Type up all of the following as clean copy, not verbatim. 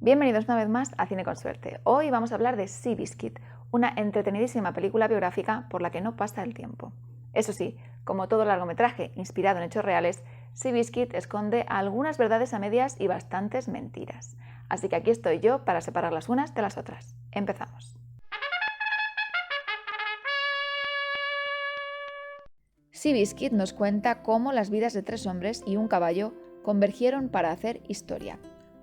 Bienvenidos una vez más a Cine con Suerte. Hoy vamos a hablar de Seabiscuit, una entretenidísima película biográfica por la que no pasa el tiempo. Eso sí, como todo largometraje inspirado en hechos reales, Seabiscuit esconde algunas verdades a medias y bastantes mentiras. Así que aquí estoy yo para separar las unas de las otras. Empezamos. Seabiscuit nos cuenta cómo las vidas de 3 hombres y un caballo convergieron para hacer historia.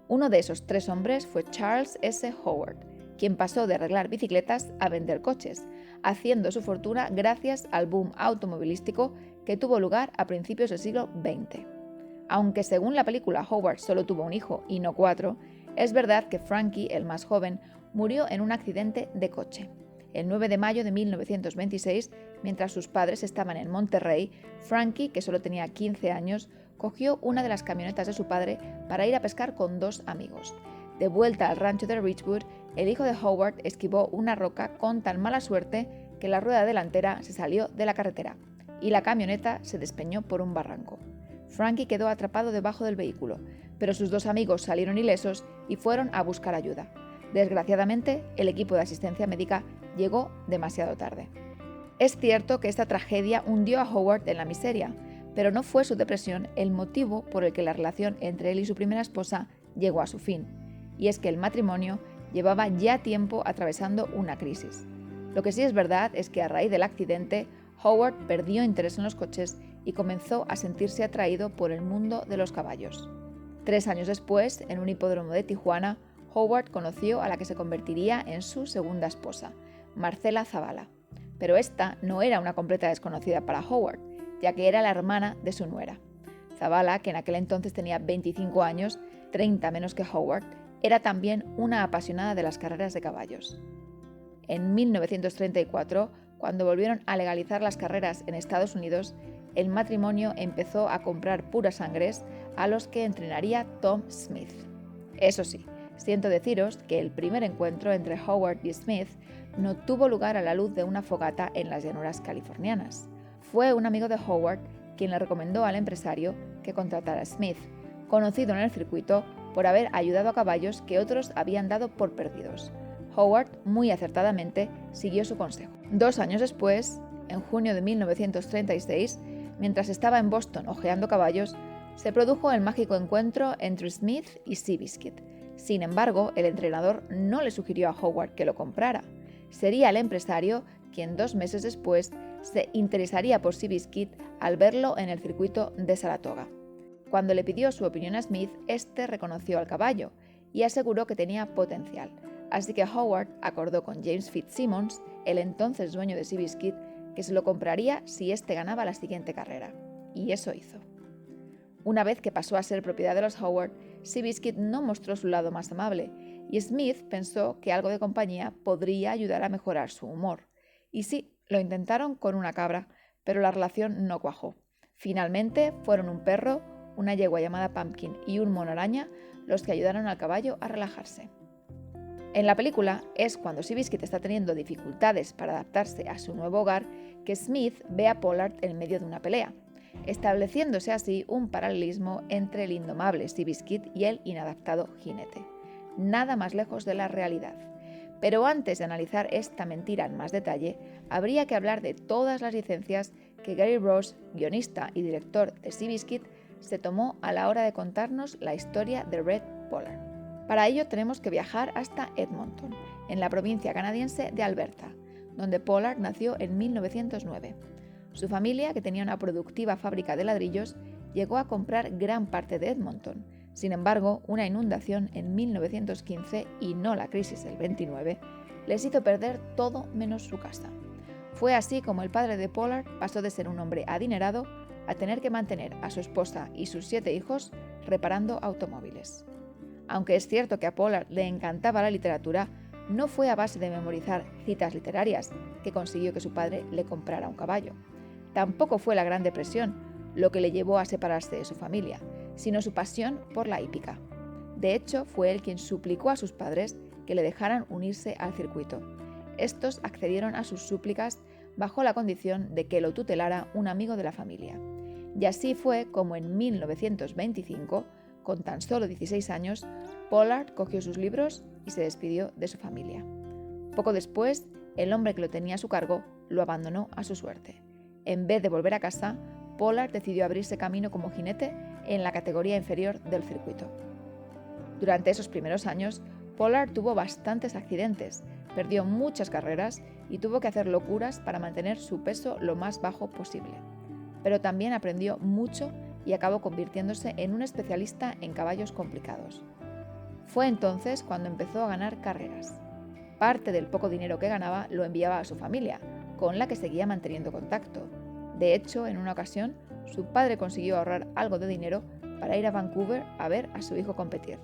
Uno de esos 3 hombres fue Charles S. Howard, quien pasó de arreglar bicicletas a vender coches, haciendo su fortuna gracias al boom automovilístico que tuvo lugar a principios del siglo XX. Aunque según la película Howard solo tuvo un hijo y no 4, es verdad que Frankie, el más joven, murió en un accidente de coche. El 9 de mayo de 1926, mientras sus padres estaban en Monterrey, Frankie, que solo tenía 15 años, cogió una de las camionetas de su padre para ir a pescar con 2 amigos. De vuelta al rancho de Ridgewood, el hijo de Howard esquivó una roca con tan mala suerte que la rueda delantera se salió de la carretera y la camioneta se despeñó por un barranco. Frankie quedó atrapado debajo del vehículo, pero sus 2 amigos salieron ilesos y fueron a buscar ayuda. Desgraciadamente, el equipo de asistencia médica llegó demasiado tarde. Es cierto que esta tragedia hundió a Howard en la miseria, pero no fue su depresión el motivo por el que la relación entre él y su primera esposa llegó a su fin, y es que el matrimonio llevaba ya tiempo atravesando una crisis. Lo que sí es verdad es que a raíz del accidente, Howard perdió interés en los coches y comenzó a sentirse atraído por el mundo de los caballos. 3 años después, en un hipódromo de Tijuana, Howard conoció a la que se convertiría en su segunda esposa, Marcela Zavala. Pero esta no era una completa desconocida para Howard, ya que era la hermana de su nuera. Zavala, que en aquel entonces tenía 25 años, 30 menos que Howard, era también una apasionada de las carreras de caballos. En 1934, cuando volvieron a legalizar las carreras en Estados Unidos, el matrimonio empezó a comprar puras sangres a los que entrenaría Tom Smith. Eso sí, siento deciros que el primer encuentro entre Howard y Smith no tuvo lugar a la luz de una fogata en las llanuras californianas. Fue un amigo de Howard quien le recomendó al empresario que contratara a Smith, conocido en el circuito por haber ayudado a caballos que otros habían dado por perdidos. Howard, muy acertadamente, siguió su consejo. 2 años después, en junio de 1936, mientras estaba en Boston hojeando caballos, se produjo el mágico encuentro entre Smith y Seabiscuit. Sin embargo, el entrenador no le sugirió a Howard que lo comprara. Sería el empresario quien 2 meses después se interesaría por Seabiscuit al verlo en el circuito de Saratoga. Cuando le pidió su opinión a Smith, este reconoció al caballo y aseguró que tenía potencial, así que Howard acordó con James Fitzsimmons, el entonces dueño de Seabiscuit, que se lo compraría si este ganaba la siguiente carrera. Y eso hizo. Una vez que pasó a ser propiedad de los Howard, Seabiscuit no mostró su lado más amable, y Smith pensó que algo de compañía podría ayudar a mejorar su humor. Y sí, lo intentaron con una cabra, pero la relación no cuajó. Finalmente fueron un perro, una yegua llamada Pumpkin y un mono araña los que ayudaron al caballo a relajarse. En la película es cuando Seabiscuit está teniendo dificultades para adaptarse a su nuevo hogar que Smith ve a Pollard en medio de una pelea, estableciéndose así un paralelismo entre el indomable Seabiscuit y el inadaptado jinete. Nada más lejos de la realidad. Pero antes de analizar esta mentira en más detalle, habría que hablar de todas las licencias que Gary Ross, guionista y director de Seabiscuit, se tomó a la hora de contarnos la historia de Red Pollard. Para ello tenemos que viajar hasta Edmonton, en la provincia canadiense de Alberta, donde Pollard nació en 1909. Su familia, que tenía una productiva fábrica de ladrillos, llegó a comprar gran parte de Edmonton. Sin embargo, una inundación en 1915, y no la crisis del 29, les hizo perder todo menos su casa. Fue así como el padre de Pollard pasó de ser un hombre adinerado a tener que mantener a su esposa y sus 7 hijos reparando automóviles. Aunque es cierto que a Pollard le encantaba la literatura, no fue a base de memorizar citas literarias que consiguió que su padre le comprara un caballo. Tampoco fue la Gran Depresión lo que le llevó a separarse de su familia, sino su pasión por la hípica. De hecho, fue él quien suplicó a sus padres que le dejaran unirse al circuito. Estos accedieron a sus súplicas bajo la condición de que lo tutelara un amigo de la familia. Y así fue como en 1925, con tan solo 16 años, Pollard cogió sus libros y se despidió de su familia. Poco después, el hombre que lo tenía a su cargo lo abandonó a su suerte. En vez de volver a casa, Pollard decidió abrirse camino como jinete en la categoría inferior del circuito. Durante esos primeros años, Pollard tuvo bastantes accidentes, perdió muchas carreras y tuvo que hacer locuras para mantener su peso lo más bajo posible. Pero también aprendió mucho y acabó convirtiéndose en un especialista en caballos complicados. Fue entonces cuando empezó a ganar carreras. Parte del poco dinero que ganaba lo enviaba a su familia, con la que seguía manteniendo contacto. De hecho, en una ocasión, su padre consiguió ahorrar algo de dinero para ir a Vancouver a ver a su hijo competir.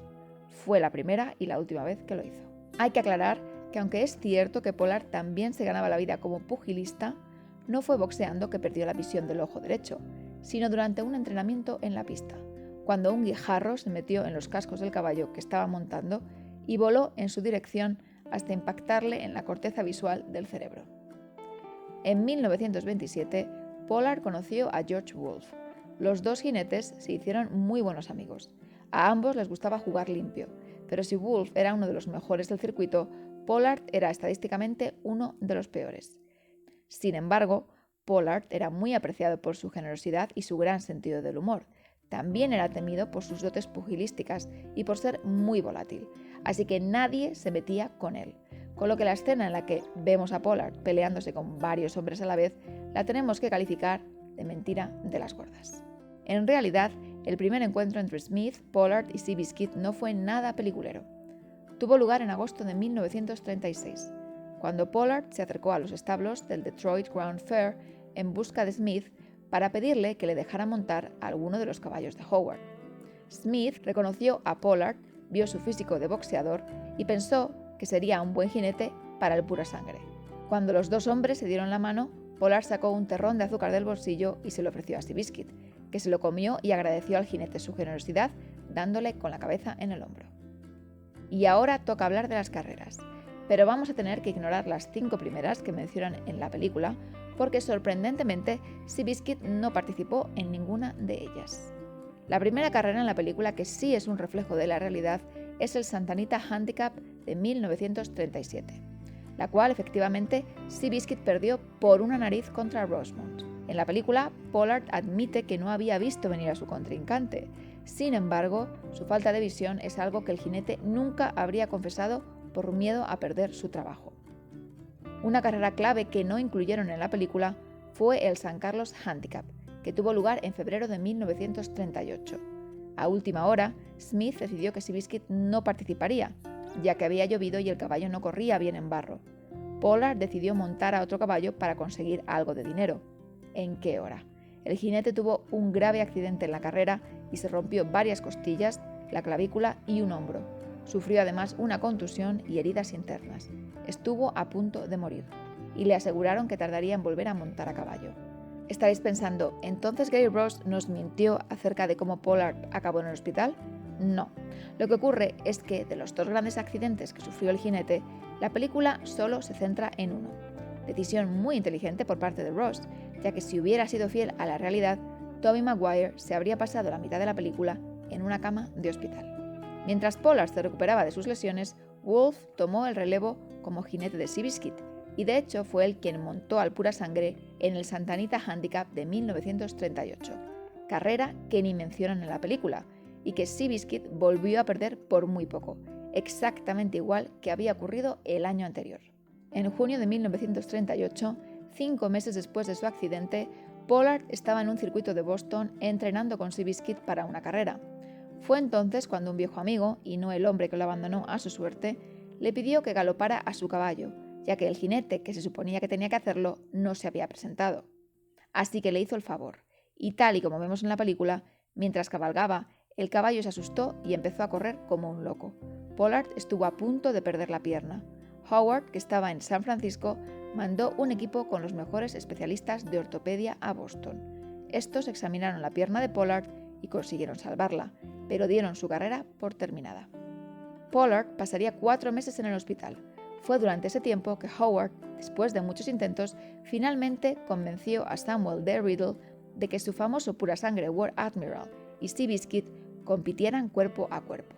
Fue la primera y la última vez que lo hizo. Hay que aclarar que aunque es cierto que Pollard también se ganaba la vida como pugilista, no fue boxeando que perdió la visión del ojo derecho, sino durante un entrenamiento en la pista, cuando un guijarro se metió en los cascos del caballo que estaba montando y voló en su dirección hasta impactarle en la corteza visual del cerebro. En 1927, Pollard conoció a George Wolf. Los dos jinetes se hicieron muy buenos amigos. A ambos les gustaba jugar limpio, pero si Wolf era uno de los mejores del circuito, Pollard era estadísticamente uno de los peores. Sin embargo, Pollard era muy apreciado por su generosidad y su gran sentido del humor. También era temido por sus dotes pugilísticas y por ser muy volátil, así que nadie se metía con él. Con lo que la escena en la que vemos a Pollard peleándose con varios hombres a la vez la tenemos que calificar de mentira de las gordas. En realidad, el primer encuentro entre Smith, Pollard y Seabiscuit no fue nada peliculero. Tuvo lugar en agosto de 1936, cuando Pollard se acercó a los establos del Detroit Ground Fair en busca de Smith para pedirle que le dejara montar a alguno de los caballos de Howard. Smith reconoció a Pollard, vio su físico de boxeador y pensó que sería un buen jinete para el pura sangre. Cuando los dos hombres se dieron la mano, Pollard sacó un terrón de azúcar del bolsillo y se lo ofreció a Seabiscuit, que se lo comió y agradeció al jinete su generosidad, dándole con la cabeza en el hombro. Y ahora toca hablar de las carreras, pero vamos a tener que ignorar las 5 primeras que mencionan en la película, porque sorprendentemente Seabiscuit no participó en ninguna de ellas. La primera carrera en la película que sí es un reflejo de la realidad es el Santa Anita Handicap de 1937, la cual efectivamente Seabiscuit perdió por una nariz contra Rosemont. En la película, Pollard admite que no había visto venir a su contrincante. Sin embargo, su falta de visión es algo que el jinete nunca habría confesado por miedo a perder su trabajo. Una carrera clave que no incluyeron en la película fue el San Carlos Handicap, que tuvo lugar en febrero de 1938. A última hora, Smith decidió que Seabiscuit no participaría, ya que había llovido y el caballo no corría bien en barro. Pollard decidió montar a otro caballo para conseguir algo de dinero. ¿En qué hora? El jinete tuvo un grave accidente en la carrera y se rompió varias costillas, la clavícula y un hombro. Sufrió además una contusión y heridas internas. Estuvo a punto de morir y le aseguraron que tardaría en volver a montar a caballo. Estaréis pensando, ¿entonces Gary Ross nos mintió acerca de cómo Pollard acabó en el hospital? No. Lo que ocurre es que de los 2 grandes accidentes que sufrió el jinete, la película solo se centra en uno. Decisión muy inteligente por parte de Ross, ya que si hubiera sido fiel a la realidad, Tobey Maguire se habría pasado la mitad de la película en una cama de hospital. Mientras Pollard se recuperaba de sus lesiones, Wolf tomó el relevo como jinete de Seabiscuit, y de hecho fue él quien montó al pura sangre en el Santa Anita Handicap de 1938, carrera que ni mencionan en la película, y que Seabiscuit volvió a perder por muy poco, exactamente igual que había ocurrido el año anterior. En junio de 1938, 5 meses después de su accidente, Pollard estaba en un circuito de Boston entrenando con Seabiscuit para una carrera. Fue entonces cuando un viejo amigo, y no el hombre que lo abandonó a su suerte, le pidió que galopara a su caballo, ya que el jinete que se suponía que tenía que hacerlo no se había presentado. Así que le hizo el favor, y tal y como vemos en la película, mientras cabalgaba, el caballo se asustó y empezó a correr como un loco. Pollard estuvo a punto de perder la pierna. Howard, que estaba en San Francisco, mandó un equipo con los mejores especialistas de ortopedia a Boston. Estos examinaron la pierna de Pollard y consiguieron salvarla, pero dieron su carrera por terminada. Pollard pasaría 4 meses en el hospital. Fue durante ese tiempo que Howard, después de muchos intentos, finalmente convenció a Samuel D. Riddle de que su famoso pura sangre War Admiral y Seabiscuit compitieran cuerpo a cuerpo.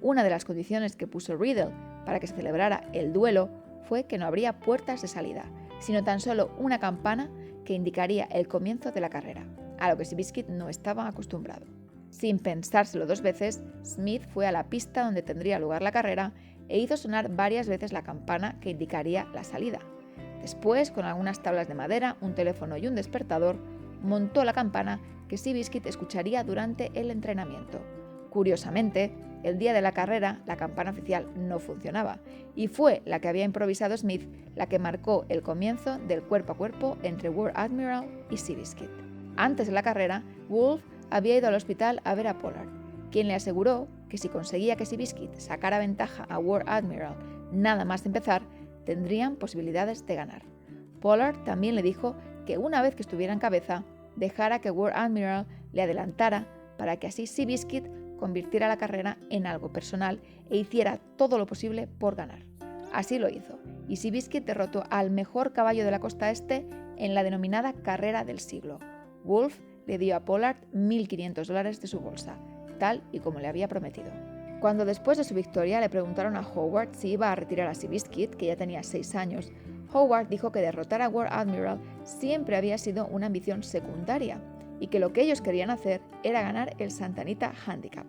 Una de las condiciones que puso Riddle para que se celebrara el duelo fue que no habría puertas de salida, sino tan solo una campana que indicaría el comienzo de la carrera, a lo que Seabiscuit no estaba acostumbrado. Sin pensárselo dos veces, Smith fue a la pista donde tendría lugar la carrera e hizo sonar varias veces la campana que indicaría la salida. Después, con algunas tablas de madera, un teléfono y un despertador, montó la campana que Seabiscuit escucharía durante el entrenamiento. Curiosamente, el día de la carrera, la campana oficial no funcionaba, y fue la que había improvisado Smith la que marcó el comienzo del cuerpo a cuerpo entre War Admiral y Seabiscuit. Antes de la carrera, Wolfe había ido al hospital a ver a Pollard, quien le aseguró que si conseguía que Seabiscuit sacara ventaja a War Admiral nada más empezar, tendrían posibilidades de ganar. Pollard también le dijo que una vez que estuviera en cabeza, dejara que War Admiral le adelantara para que así Seabiscuit convirtiera la carrera en algo personal e hiciera todo lo posible por ganar. Así lo hizo, y Seabiscuit derrotó al mejor caballo de la costa este en la denominada carrera del siglo. Wolfe le dio a Pollard $1.500 de su bolsa, tal y como le había prometido. Cuando después de su victoria le preguntaron a Howard si iba a retirar a Seabiscuit, que ya tenía 6 años, Howard dijo que derrotar a War Admiral siempre había sido una ambición secundaria y que lo que ellos querían hacer era ganar el Santa Anita Handicap.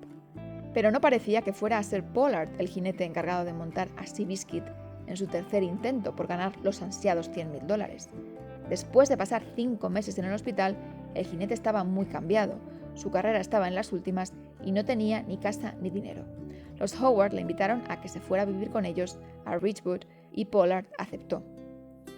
Pero no parecía que fuera a ser Pollard el jinete encargado de montar a Seabiscuit en su tercer intento por ganar los ansiados $100.000. Después de pasar 5 meses en el hospital, el jinete estaba muy cambiado, su carrera estaba en las últimas y no tenía ni casa ni dinero. Los Howard le invitaron a que se fuera a vivir con ellos a Ridgewood y Pollard aceptó.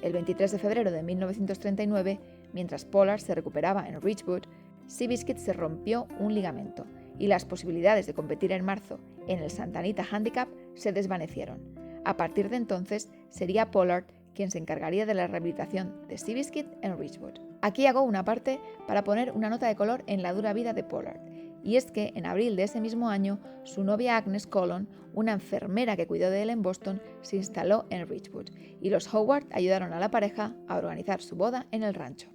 El 23 de febrero de 1939, mientras Pollard se recuperaba en Ridgewood, Seabiscuit se rompió un ligamento y las posibilidades de competir en marzo en el Santa Anita Handicap se desvanecieron. A partir de entonces sería Pollard quien se encargaría de la rehabilitación de Seabiscuit en Ridgewood. Aquí hago una parte para poner una nota de color en la dura vida de Pollard, y es que en abril de ese mismo año su novia Agnes Colon, una enfermera que cuidó de él en Boston, se instaló en Ridgewood, y los Howard ayudaron a la pareja a organizar su boda en el rancho.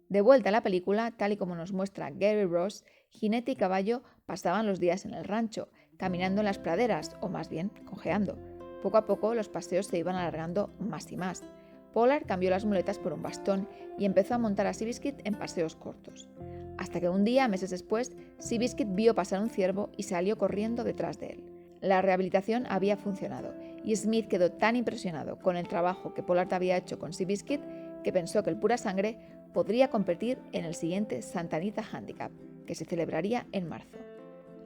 De vuelta a la película, tal y como nos muestra Gary Ross, jinete y caballo pasaban los días en el rancho, caminando en las praderas, o más bien, cojeando. Poco a poco los paseos se iban alargando más y más. Pollard cambió las muletas por un bastón y empezó a montar a Seabiscuit en paseos cortos. Hasta que un día, meses después, Seabiscuit vio pasar un ciervo y salió corriendo detrás de él. La rehabilitación había funcionado y Smith quedó tan impresionado con el trabajo que Pollard había hecho con Seabiscuit que pensó que el pura sangre podría competir en el siguiente Santa Anita Handicap, que se celebraría en marzo.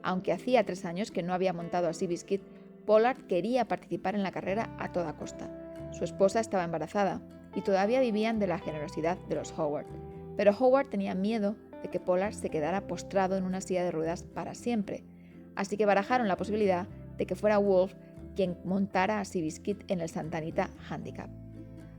Aunque hacía 3 años que no había montado a Seabiscuit, Pollard quería participar en la carrera a toda costa. Su esposa estaba embarazada y todavía vivían de la generosidad de los Howard, pero Howard tenía miedo de que Pollard se quedara postrado en una silla de ruedas para siempre, así que barajaron la posibilidad de que fuera Wolfe quien montara a Seabiscuit en el Santa Anita Handicap.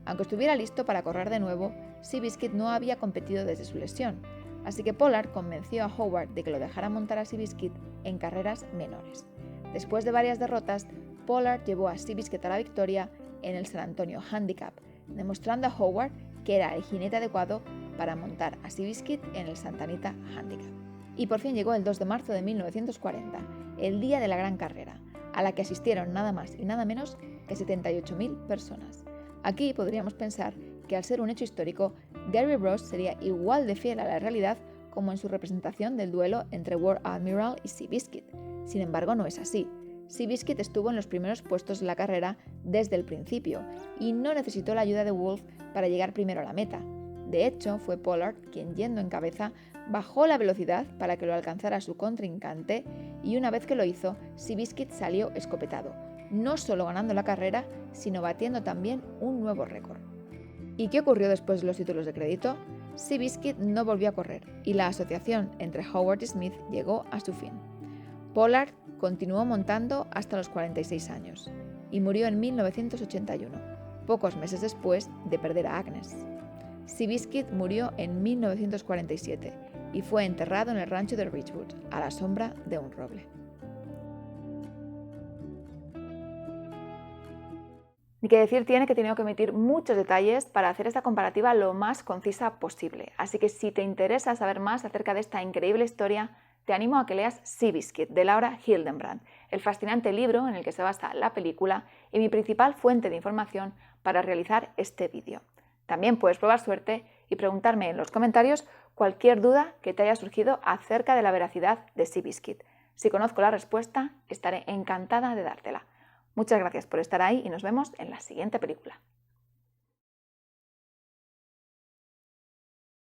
Aunque estuviera listo para correr de nuevo, Seabiscuit no había competido desde su lesión, así que Pollard convenció a Howard de que lo dejara montar a Seabiscuit en carreras menores. Después de varias derrotas, Pollard llevó a Seabiscuit a la victoria en el San Antonio Handicap, demostrando a Howard que era el jinete adecuado para montar a Seabiscuit en el Santa Anita Handicap. Y por fin llegó el 2 de marzo de 1940, el día de la gran carrera, a la que asistieron nada más y nada menos que 78.000 personas. Aquí podríamos pensar que al ser un hecho histórico, Gary Ross sería igual de fiel a la realidad como en su representación del duelo entre War Admiral y Seabiscuit. Sin embargo, no es así. Seabiscuit estuvo en los primeros puestos de la carrera desde el principio y no necesitó la ayuda de Wolfe para llegar primero a la meta. De hecho, fue Pollard quien, yendo en cabeza, bajó la velocidad para que lo alcanzara su contrincante y una vez que lo hizo, Seabiscuit salió escopetado, no solo ganando la carrera, sino batiendo también un nuevo récord. ¿Y qué ocurrió después de los títulos de crédito? Seabiscuit no volvió a correr y la asociación entre Howard y Smith llegó a su fin. Pollard continuó montando hasta los 46 años y murió en 1981, pocos meses después de perder a Agnes. Seabiscuit murió en 1947 y fue enterrado en el rancho de Ridgewood, a la sombra de un roble. Ni que decir tiene que he tenido que omitir muchos detalles para hacer esta comparativa lo más concisa posible, así que si te interesa saber más acerca de esta increíble historia, te animo a que leas Seabiscuit de Laura Hildenbrand, el fascinante libro en el que se basa la película y mi principal fuente de información para realizar este vídeo. También puedes probar suerte y preguntarme en los comentarios cualquier duda que te haya surgido acerca de la veracidad de Seabiscuit. Si conozco la respuesta, estaré encantada de dártela. Muchas gracias por estar ahí y nos vemos en la siguiente película.